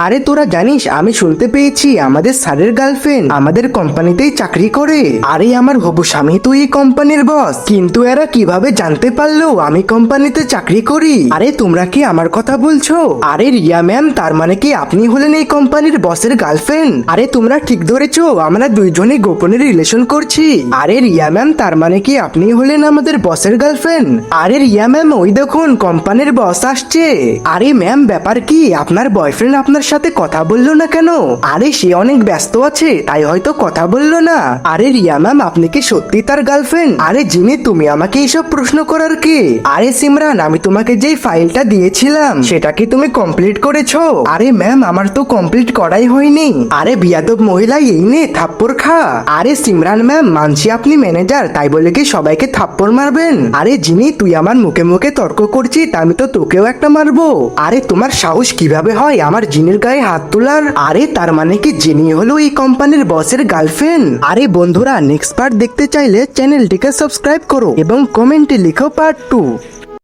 আরে তোরা জানিস, আমি শুনতে পেয়েছি আমাদের স্যারের গার্লফ্রেন্ড আমাদের কোম্পানিতেই চাকরি করে। আরে আমার হবু স্বামী তো এই কোম্পানির বস, কিন্তু এরা কিভাবে জানতে পারলো আমি কোম্পানিতে চাকরি করি? আরে তোমরা কি আমার কথা বলছো? আরে রিয়া ম্যাম, তার মানে কি আপনি হলেন এই কোম্পানির বসের গার্লফ্রেন্ড? আরে তোমরা ঠিক ধরেছো, আমরা দুইজনে গোপনে রিলেশন করছি। আরে রিয়া ম্যাম, তার মানে কি আপনি হলেন আমাদের বসের গার্লফ্রেন্ড? আরে রিয়া ম্যাম, ওই দেখুন কোম্পানির বস আসছে। আরে ম্যাম, ব্যাপার কি? আপনার বয়ফ্রেন্ড আপনার সাথে কথা বললো না কেন? আরে সে অনেক ব্যস্ত আছে, তাই হয়তো কথা বললো না। আরে রিয়া ম্যাম, আপনি কি সত্যি তার গার্লফ্রেন্ড? আরে জিমি, তুমি আমাকে এইসব প্রশ্ন করার কি? আরে সিমরান, আমি তোমাকে যেই ফাইলটা দিয়েছিলাম সেটা কি তুমি কমপ্লিট করেছো? আরে ম্যাম, আমার তো কমপ্লিট করাই হয়নি। আরে বিয়াদব মহিলা, এই নে থাপ্পড় খা। আরে সিমরান ম্যাম, মানছি আপনি ম্যানেজার, তাই বলে কি সবাইকে থাপ্পড় মারবেন? আরে জিমি, তুই আমার মুখে মুখে তর্ক করছিস, আমি তো তোকেও একটা মারবো। আরে তোমার সাহস কিভাবে হয় আমার জিনির গায়ে হাত তোলার? আরে তার মানে কি জিনি হলো এই কোম্পানির বসের গার্লফ্রেন্ড? আরে বন্ধুরা, নেক্সট পার্ট দেখতে চাইলে চ্যানেলটিকে সাবস্ক্রাইব করো এবং কমেন্টে লিখো পার্ট 2।